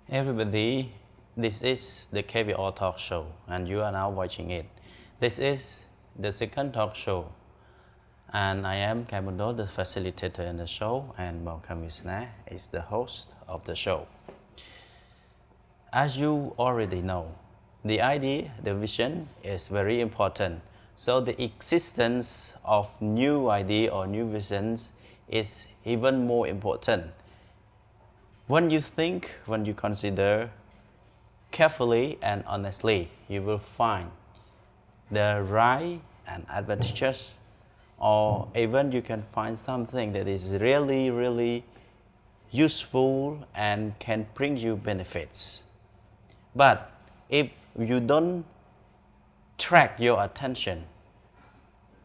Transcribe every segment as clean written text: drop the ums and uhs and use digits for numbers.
Everybody, this is the KVO talk show and you are now watching it. This is the second talk show and I am Khem, the facilitator in the show, and Veasna is the host of the show. As you already know, the idea, the vision is very important. So the existence of new idea or new visions is even more important. When you think, when you consider carefully and honestly, you will find the right and advantages, or even you can find something that is really useful and can bring you benefits. But if you don't track your attention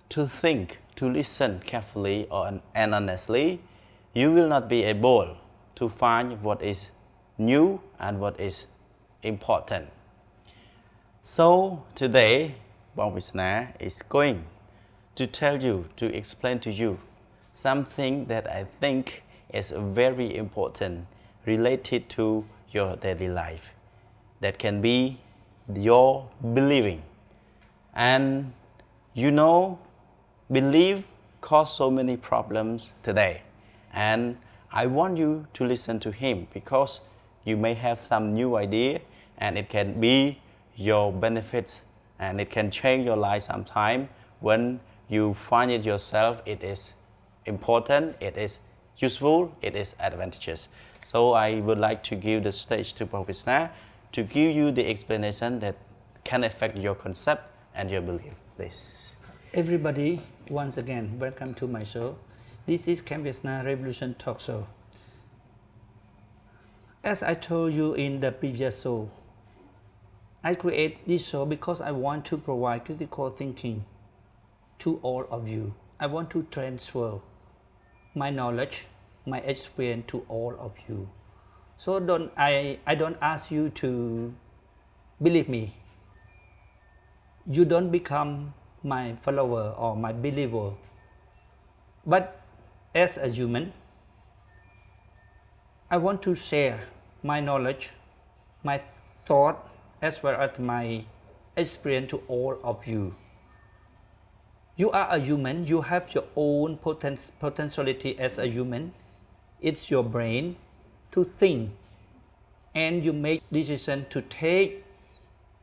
to think, to listen carefully and honestly, you will not be able to find what is new and what is important. So today, Veasna is going to tell you, to explain to you something that I think is very important related to your daily life. That can be your believing. And you know, belief cause so many problems today. And I want you to listen to him because you may have some new idea and it can be your benefits and it can change your life sometime when you find it yourself. It is important, it is useful, it is advantageous. So I would like to give the stage to Veasna to give you the explanation that can affect your concept and your belief. Please. Everybody, once again, welcome to my show. This is Veasna Revolution Talk Show. As I told you in the previous show, I create this show because I want to provide critical thinking to all of you. I want to transfer my knowledge, my experience to all of you. So I don't ask you to believe me. You don't become my follower or my believer. But as a human, I want to share my knowledge, my thought, as well as my experience to all of you. You are a human, you have your own potentiality as a human. It's your brain to think, and you make decision to take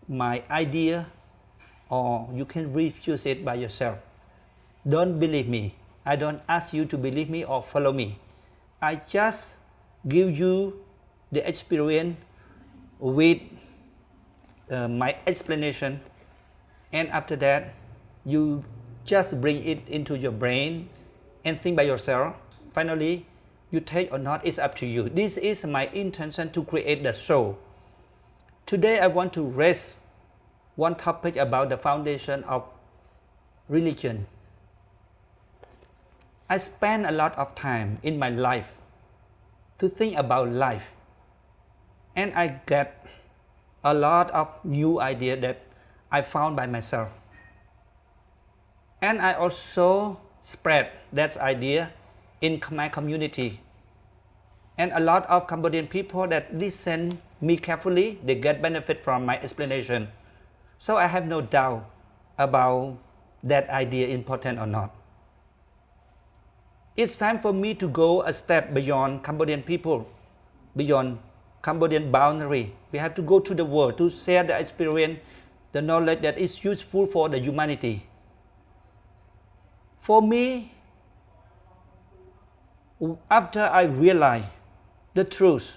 my idea, or you can refuse it by yourself. Don't believe me. I don't ask you to believe me or follow me. I just give you the experience with my explanation, and after that you just bring it into your brain and think by yourself. Finally, you take or not, it's up to you. This is my intention to create the show. Today I want to raise one topic about the foundation of religion. I spend a lot of time in my life to think about life, and I get a lot of new ideas that I found by myself. And I also spread that idea in my community. And a lot of Cambodian people that listen me carefully, they get benefit from my explanation. So I have no doubt about that idea important or not. It's time for me to go a step beyond Cambodian people, beyond Cambodian boundary. We have to go to the world to share the experience, the knowledge that is useful for the humanity. For me, after I realize the truth,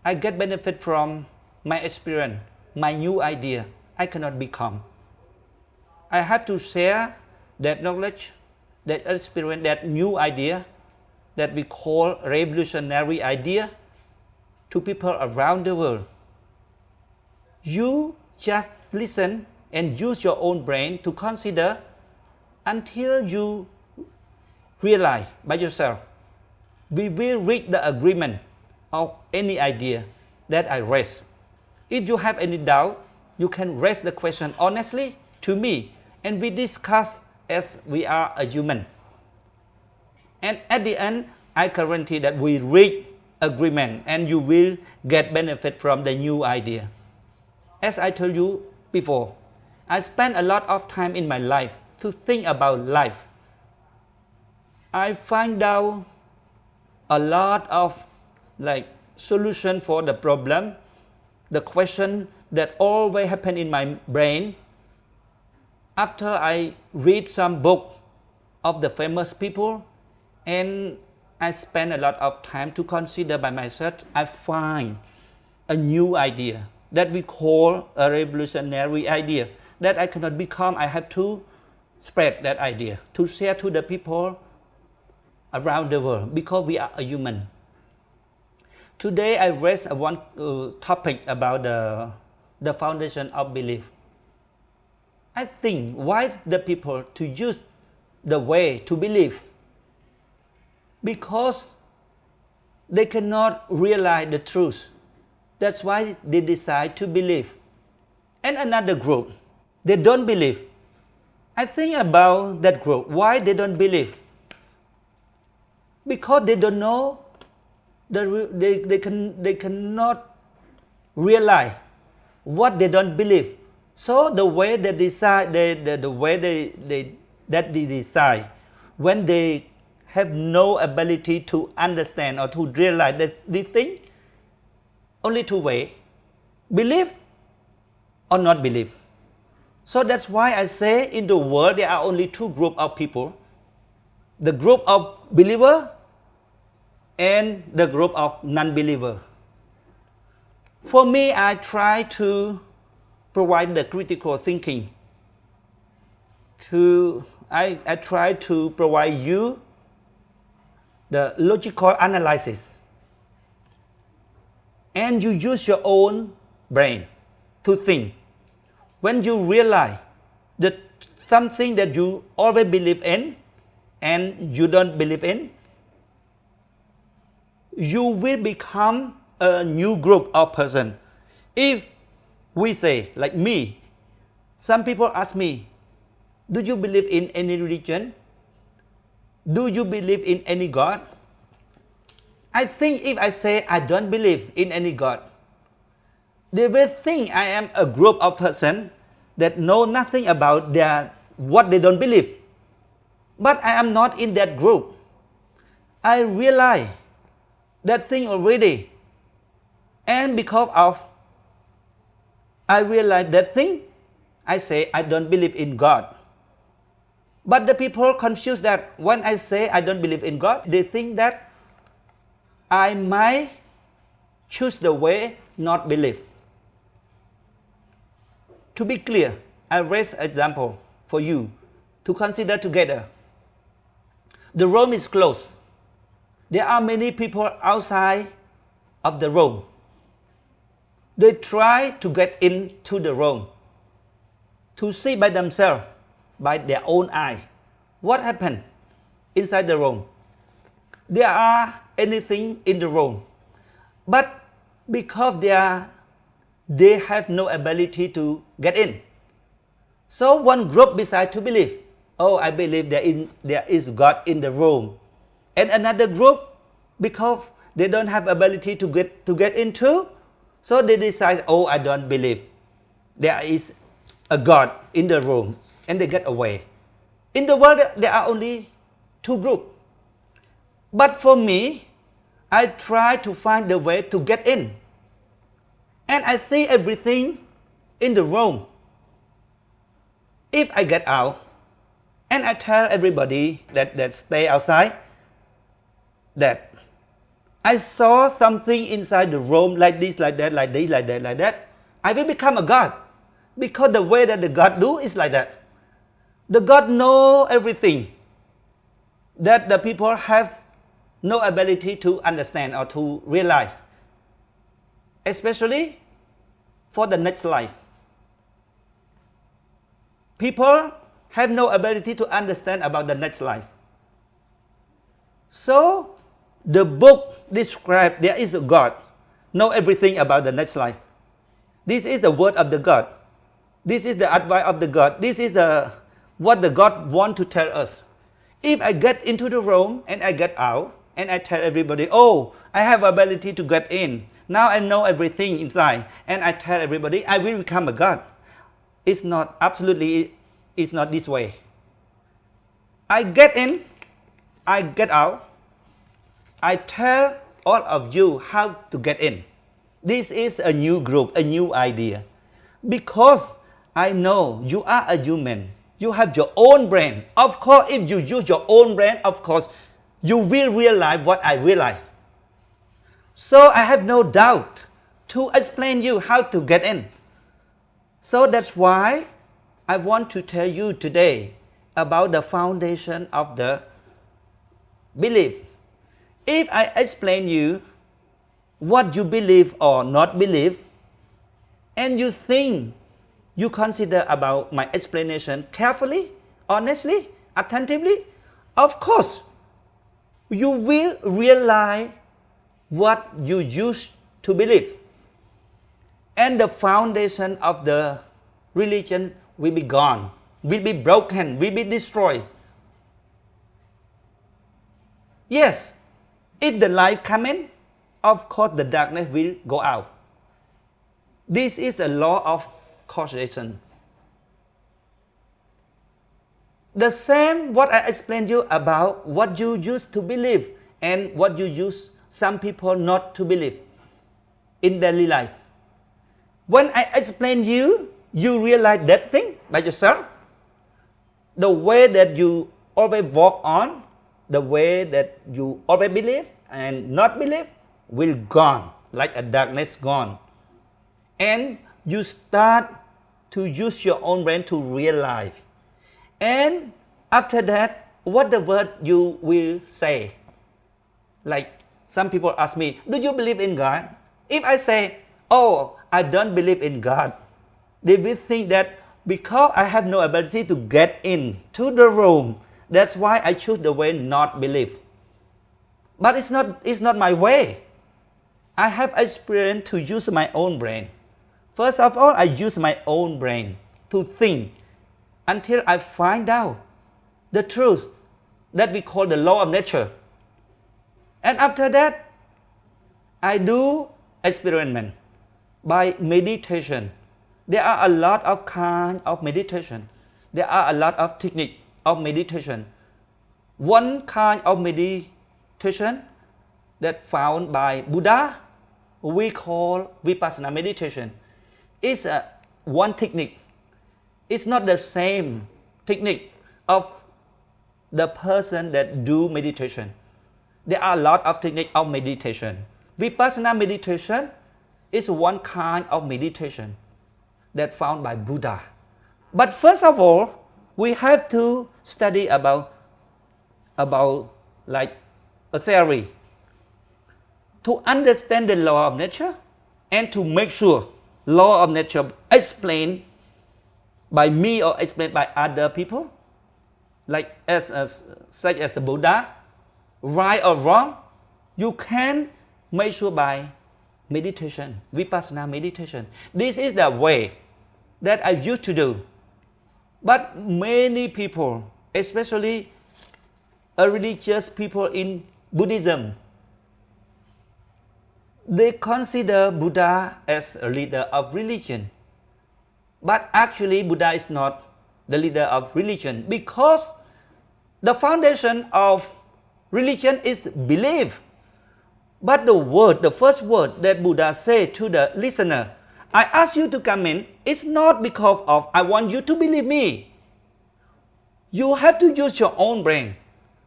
I get benefit from my experience, my new idea. I cannot become. I have to share that knowledge, that experience, that new idea that we call revolutionary idea to people around the world. You just listen and use your own brain to consider until you realize by yourself. We will reach the agreement of any idea that I raise. If you have any doubt, you can raise the question honestly to me, and we discuss as we are a human. And at the end, I guarantee that we reach agreement and you will get benefit from the new idea. As I told you before, I spent a lot of time in my life to think about life. I find out a lot of solution for the problem, the question that always happen in my brain. After I read some book of the famous people and I spend a lot of time to consider by myself, I find a new idea that we call a revolutionary idea that I cannot become. I have to spread that idea, to share to the people around the world because we are a human. Today I raised one topic about the foundation of belief. I think why the people to use the way to believe, because they cannot realize the truth. That's why they decide to believe. And another group, they don't believe. I think about that group, why they don't believe? Because they don't know, they cannot realize what they don't believe. So the way they decide, the way they decide, when they have no ability to understand or to realize that they think only two ways: believe or not believe. So that's why I say in the world there are only two groups of people: the group of believer and the group of non-believer. For me, I try to provide the critical thinking. I try to provide you the logical analysis. And you use your own brain to think. When you realize that something that you always believe in and you don't believe in, you will become a new group of person. If we say, like me, some people ask me, do you believe in any religion? Do you believe in any God? I think if I say I don't believe in any God, they will think I am a group of person that know nothing about what they don't believe. But I am not in that group. I realize that thing already. And because of I realize that thing, I say I don't believe in God. But the people confuse that when I say I don't believe in God, they think that I might choose the way not believe. To be clear, I raise an example for you to consider together. The room is closed. There are many people outside of the room. They try to get into the room to see by themselves, by their own eye, what happened inside the room. There are anything in the room, but because they have no ability to get in. So one group decides to believe, oh, I believe there is God in the room. And another group, because they don't have ability to get into, so they decide, oh, I don't believe there is a God in the room, and they get away. In the world, there are only two groups. But for me, I try to find the way to get in. And I see everything in the room. If I get out, and I tell everybody that stay outside, that I saw something inside the room like this, like that, like this, like that, like that, I will become a God. Because the way that the God do is like that. The God know everything that the people have no ability to understand or to realize. Especially for the next life. People have no ability to understand about the next life. So, the book describes there is a God, know everything about the next life. This is the word of the God. This is the advice of the God. This is the what the God want to tell us. If I get into the room and I get out and I tell everybody, oh, I have ability to get in. Now I know everything inside and I tell everybody, I will become a God. It's not, absolutely, it's not this way. I get in, I get out, I tell all of you how to get in. This is a new group, a new idea. Because I know you are a human. You have your own brain. Of course, if you use your own brain, of course, you will realize what I realize. So I have no doubt to explain you how to get in. So that's why I want to tell you today about the foundation of the belief. If I explain you what you believe or not believe, and you think, you consider about my explanation carefully, honestly, attentively, of course, you will realize what you used to believe. And the foundation of the religion will be gone, will be broken, will be destroyed. Yes, if the light comes in, of course the darkness will go out. This is a law of causation. The same what I explained you about what you used to believe and what you use some people not to believe in daily life. When I explain you, you realize that thing by yourself. The way that you always walk on, the way that you always believe and not believe will gone, like a darkness gone. And you start to use your own brain to realize. And after that, what the word you will say? Like some people ask me, do you believe in God? If I say, oh, I don't believe in God, they will think that because I have no ability to get into the room, that's why I choose the way not believe. But it's not my way. I have experience to use my own brain. First of all, I use my own brain to think until I find out the truth that we call the law of nature. And after that, I do experiment by meditation. There are a lot of kinds of meditation. There are a lot of techniques of meditation. One kind of meditation that found by Buddha, we call Vipassana meditation. It's one technique. It's not the same technique of the person that do meditation. There are a lot of techniques of meditation. Vipassana meditation is one kind of meditation that found by Buddha. But first of all, we have to study about like a theory to understand the law of nature and to make sure law of nature explained by me or explained by other people, like such as Buddha, right or wrong, you can make sure by meditation, Vipassana meditation. This is the way that I used to do. But many people, especially religious people in Buddhism, they consider Buddha as a leader of religion. But actually Buddha is not the leader of religion, because the foundation of religion is belief. But the first word that Buddha said to the listener, I ask you to come in, it's not because of I want you to believe me. You have to use your own brain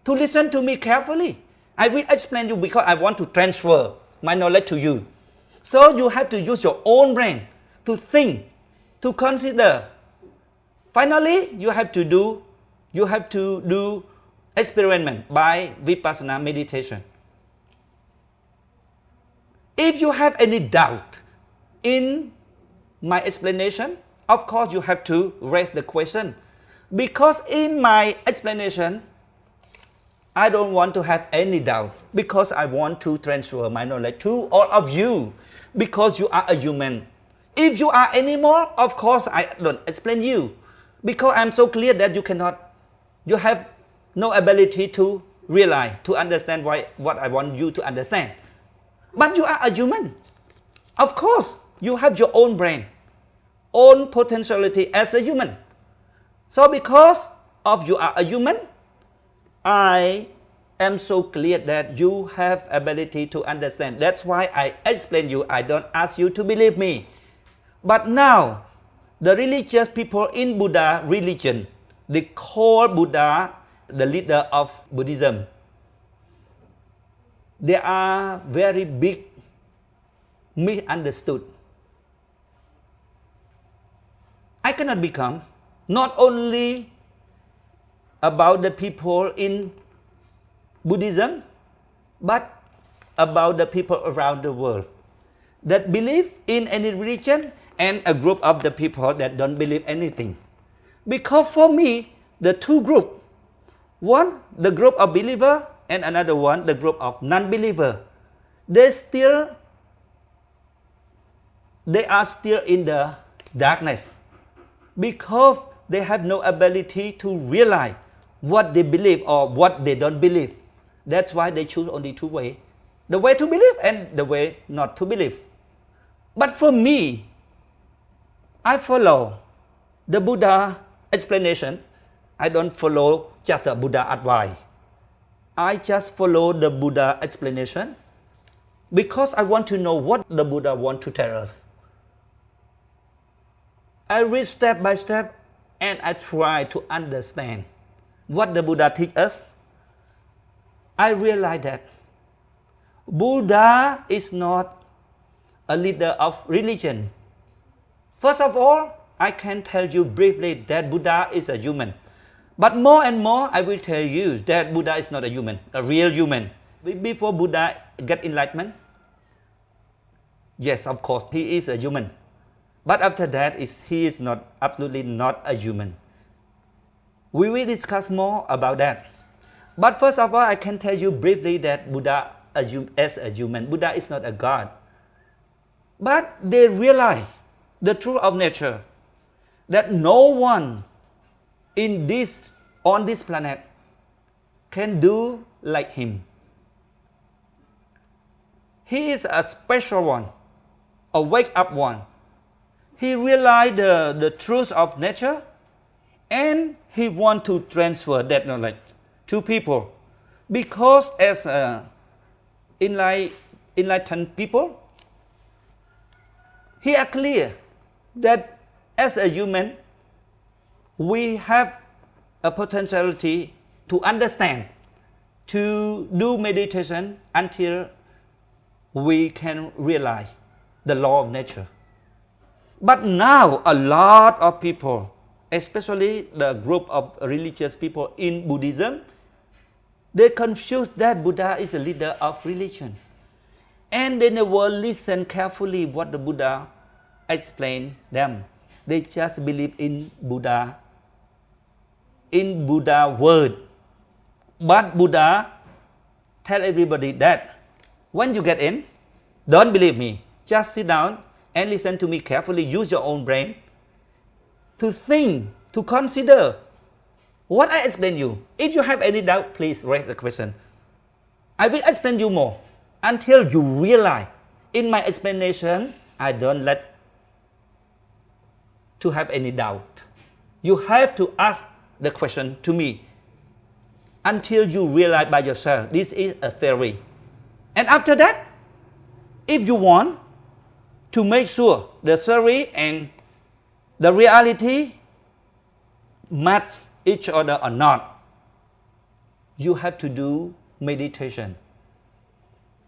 to listen to me carefully. I will explain you because I want to transfer my knowledge to you. So you have to use your own brain to think, to consider. Finally, you have to do experiment by Vipassana meditation. If you have any doubt in my explanation, of course you have to raise the question. Because in my explanation, I don't want to have any doubt, because I want to transfer my knowledge to all of you, because you are a human. If you are animal, of course I don't explain you. Because I'm so clear that you have no ability to realize, to understand what I want you to understand. But you are a human. Of course, you have your own brain, own potentiality as a human. So because of you are a human, I am so clear that you have ability to understand. That's why I explain you. I don't ask you to believe me. But now, the religious people in Buddha religion, they call Buddha the leader of Buddhism. They are very big misunderstood. I cannot become not only about the people in Buddhism, but about the people around the world that believe in any religion and a group of the people that don't believe anything. Because for me, the two groups, one, the group of believer, and another one, the group of non-believer, they are still in the darkness because they have no ability to realize what they believe or what they don't believe. That's why they choose only two ways, the way to believe and the way not to believe. But for me, I follow the Buddha explanation. I don't follow just the Buddha advice. I just follow the Buddha explanation because I want to know what the Buddha wants to tell us. I read step by step and I try to understand what the Buddha teach us. I realize that Buddha is not a leader of religion. First of all, I can tell you briefly that Buddha is a human. But more and more, I will tell you that Buddha is not a human, a real human. Before Buddha get enlightenment, yes, of course, he is a human. But after that, he is not, absolutely not a human. We will discuss more about that. But first of all, I can tell you briefly that Buddha as a human. Buddha is not a god. But they realize the truth of nature, that no one on this planet can do like him. He is a special one, a wake up one. He realized the truth of nature and he wants to transfer that knowledge to people. Because as enlightened people, he is clear that as a human, we have a potentiality to understand, to do meditation until we can realize the law of nature. But now a lot of people, especially the group of religious people in Buddhism, they confuse that Buddha is a leader of religion. And they never listen carefully what the Buddha explained them. They just believe in Buddha word. But Buddha tell everybody that when you get in, don't believe me. Just sit down and listen to me carefully. Use your own brain to think, to consider what I explain you. If you have any doubt, please raise a question. I will explain you more until you realize in my explanation, I don't let to have any doubt. You have to ask the question to me until you realize by yourself this is a theory. And after that, if you want to make sure the theory and the reality match each other or not, you have to do meditation.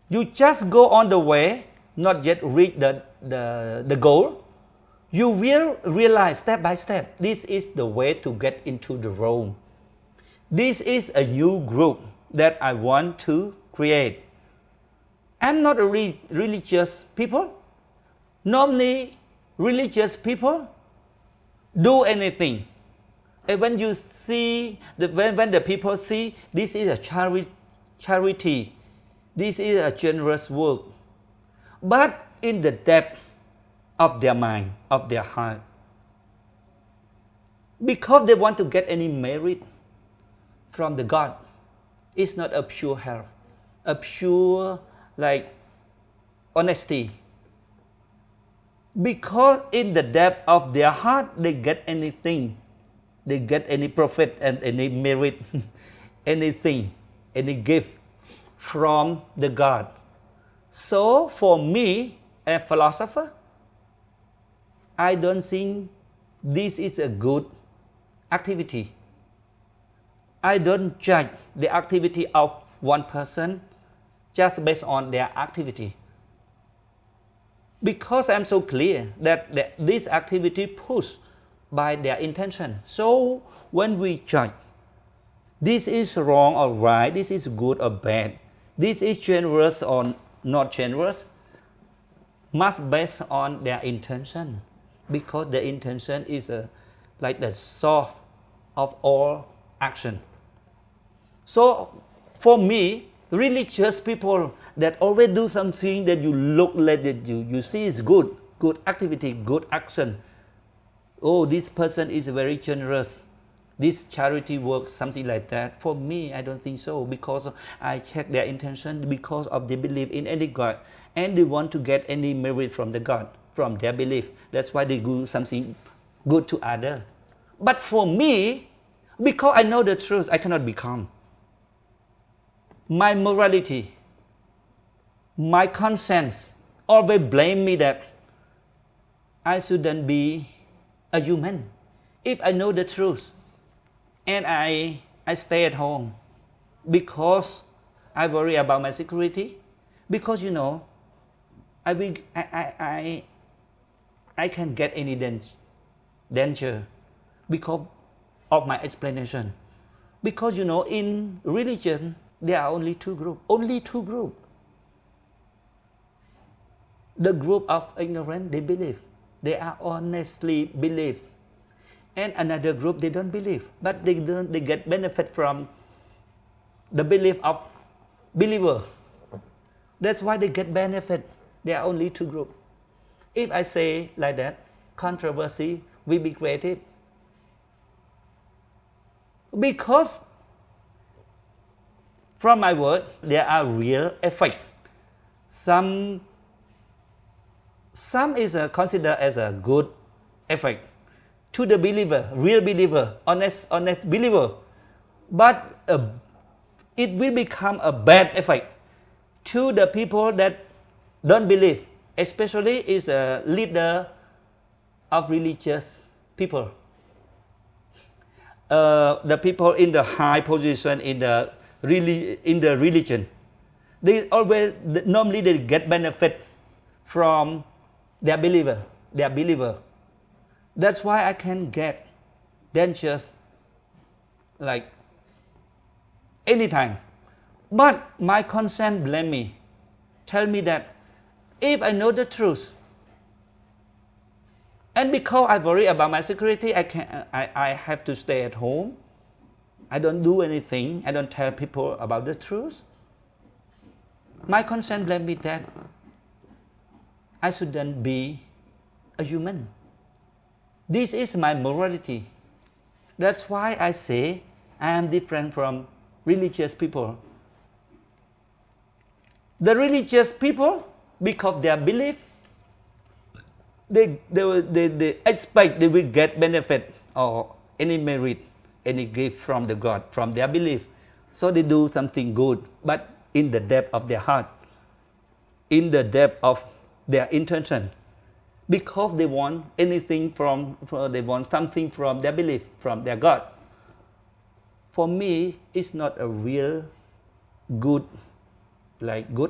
You just go on the way, not yet reach the goal. You will realize step by step, this is the way to get into the room. This is a new group that I want to create. I'm not a religious people. Normally, religious people do anything. And when you see, when the people see this is a charity, this is a generous work. But in the depth of their mind, of their heart, because they want to get any merit from the God. It's not a pure help, a pure like honesty. Because in the depth of their heart, they get anything. They get any profit and any merit, anything, any gift from the God. So for me, a philosopher, I don't think this is a good activity. I don't judge the activity of one person just based on their activity. Because I'm so clear that this activity pushed by their intention. So when we judge, this is wrong or right, this is good or bad, this is generous or not generous, must based on their intention. Because the intention is like the source of all action. So for me, religious people that always do something that you look like that you see is good activity, good action. Oh, this person is very generous. This charity work, something like that. For me, I don't think so, because I check their intention because of their belief in any God, and they want to get any merit from the God, from their belief. That's why they do something good to others. But for me, because I know the truth, I cannot become. My morality, my conscience always blame me that I shouldn't be a human. If I know the truth and I stay at home because I worry about my security, because I can get any danger because of my explanation. Because in religion there are only two groups. The group of ignorant, they believe. They are honestly believe. And another group, they don't believe. But they get benefit from the belief of believer. That's why they get benefit. There are only two groups. If I say like that, controversy will be created. Because from my word, there are real effects. Some is considered as a good effect to the believer, real believer, honest believer. But it will become a bad effect to the people that don't believe, especially is a leader of religious people. The people in the high position in the religion, they always normally they get benefit from their believer. That's why I can get dangers like anytime. But my conscience blame me, tell me that if I know the truth, and because I worry about my security, I have to stay at home. I don't do anything. I don't tell people about the truth. My conscience blame me that I shouldn't be a human. This is my morality. That's why I say I am different from religious people. The religious people, because their belief, they expect they will get benefit or any merit, any gift from the God, from their belief. So they do something good, but in the depth of their heart, in the depth of their intention, because they want anything they want something from their belief, from their God. For me, it's not a real good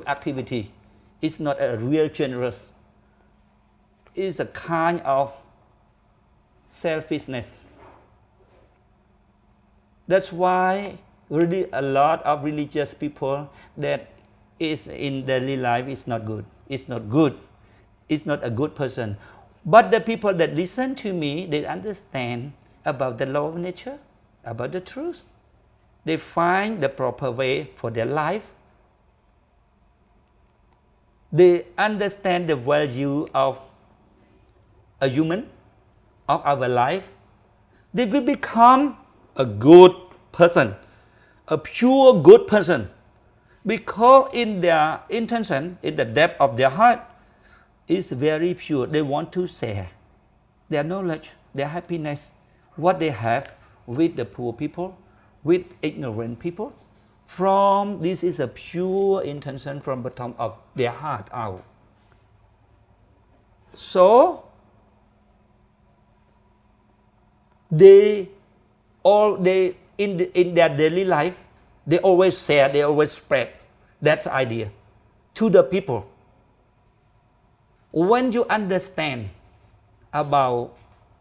activity. It's not a real generous. It's a kind of selfishness. That's why really a lot of religious people that is in daily life is not good. It's not good. It's not a good person. But the people that listen to me, they understand about the law of nature, about the truth. They find the proper way for their life. They understand the value of a human, of our life. they will become a good person, a pure good person, because in their intention, in the depth of their heart, is very pure. They want to share their knowledge, their happiness, what they have with the poor people, with ignorant people. This is a pure intention from the bottom of their heart out. So in their daily life, they always share, they always spread that idea to the people. When you understand about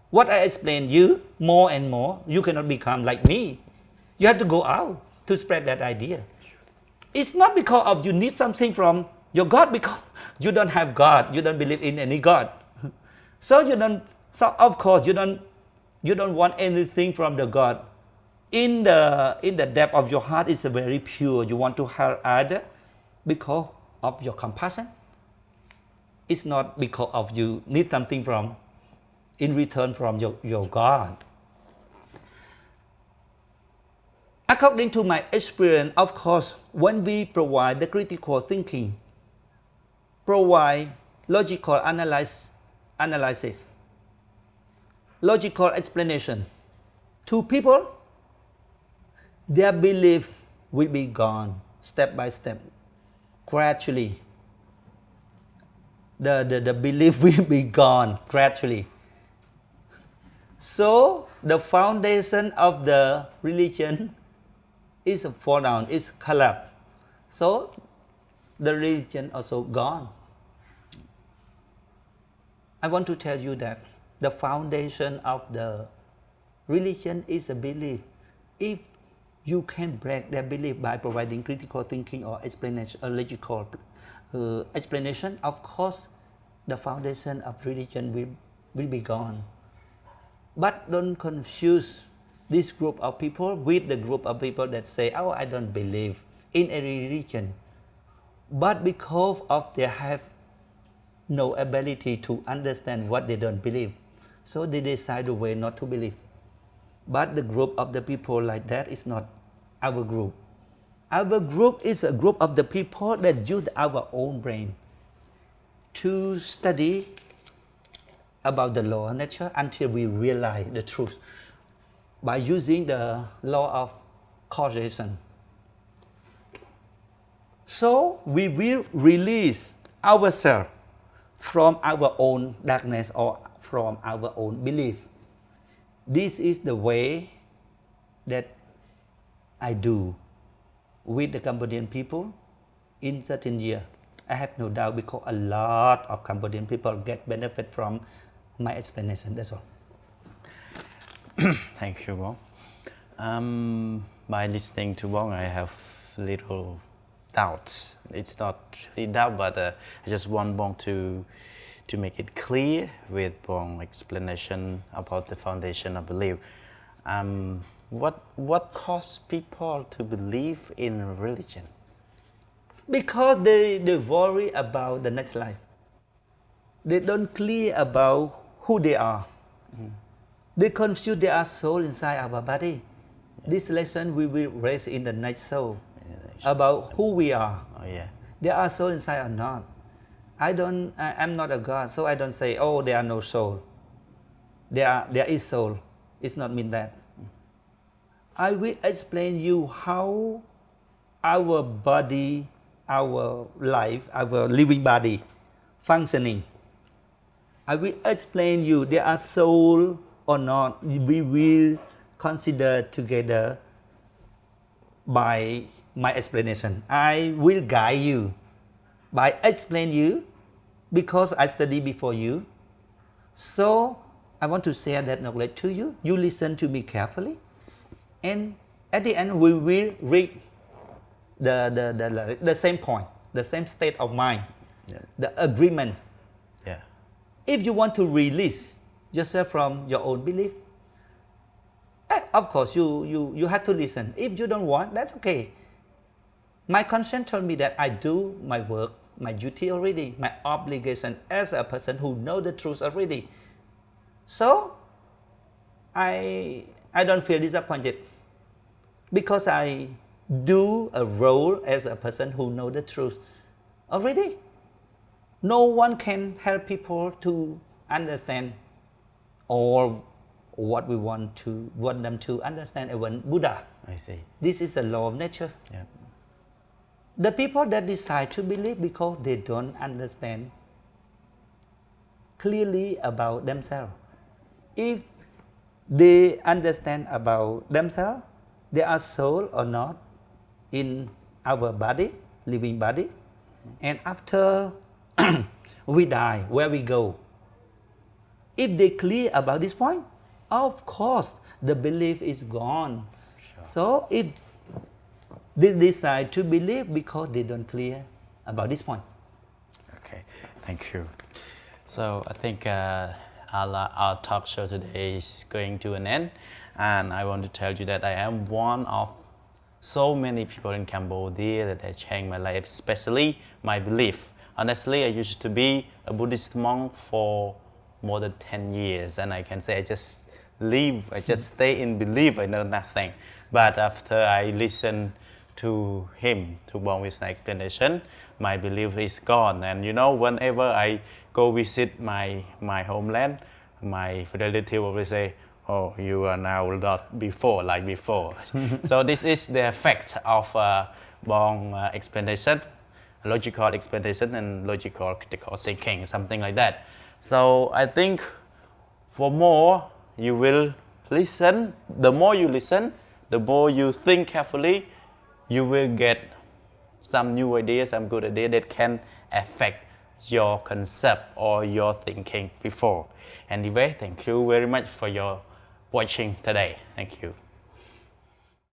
what I explained you more and more, you cannot become like me. You have to go out to spread that idea. It's not because of you need something from your God, because you don't have God, you don't believe in any God. So of course you don't want anything from the God. In the depth of your heart is very pure. You want to help others because of your compassion. It's not because of you need something in return from your God. According to my experience, of course, when we provide the critical thinking, provide logical analysis, logical explanation to people, their belief will be gone step by step, gradually. The belief will be gone gradually. So the foundation of the religion is fall down, is collapsed. So the religion also gone. I want to tell you that the foundation of the religion is a belief. If you can break their belief by providing critical thinking or explanation, or logical explanation, of course, the foundation of religion will be gone. But don't confuse this group of people with the group of people that say, oh, I don't believe in a religion. But because of they have no ability to understand what they don't believe, so they decide a way not to believe. But the group of the people like that is not our group. Our group is a group of the people that use our own brain to study about the law of nature until we realize the truth by using the law of causation. So we will release ourselves from our own darkness or from our own belief. This is the way that I do with the Cambodian people in certain year. I have no doubt because a lot of Cambodian people get benefit from my explanation. That's all. Thank you, Bong. By listening to Bong, I have little doubts. It's not really doubt, but I just want Bong to make it clear with Bong's explanation about the foundation of belief. What causes people to believe in religion? Because they worry about the next life. They don't clear about who they are. They confuse their soul inside our body. This lesson we will raise in the next soul about who we are. Oh yeah. There are soul inside or not. I'm not a God, so I don't say, oh, there are no soul. There is soul. It's not mean that. I will explain you how our body, our life, our living body functioning. I will explain you there are soul or not. We will consider together by my explanation. I will guide you by explain you because I study before you. So I want to share that knowledge to you. You listen to me carefully, and at the end we will reach the same point, the same state of mind, the agreement. Yeah. If you want to release yourself from your own belief, of course you have to listen. If you don't want, that's okay. My conscience told me that I do my work, my duty already, my obligation as a person who knows the truth already. So I don't feel disappointed because I do a role as a person who know the truth already. No one can help people to understand all what we want them to understand, even Buddha. I see. This is a law of nature. Yeah. The people that decide to believe because they don't understand clearly about themselves. If they understand about themselves, they are soul or not in our body, living body, and after we die, where we go. If they clear about this point, of course the belief is gone. Sure. So if they decide to believe because they don't clear about this point. Okay, thank you. So I think our talk show today is going to an end, and I want to tell you that I am one of so many people in Cambodia that have changed my life, especially my belief. Honestly, I used to be a Buddhist monk for more than 10 years, and I can say I just stay in belief, I know nothing. But after I listen to him, to Bon Veasna explanation, my belief is gone. And you know, whenever I go visit my homeland, my relative always say, oh, you are now not before, like before. So this is the effect of Bon explanation, logical explanation and logical critical thinking, something like that. So I think for more, you will listen. The more you listen, the more you think carefully, you will get some new ideas, some good ideas that can affect your concept or your thinking before. Anyway, thank you very much for your watching today. Thank you.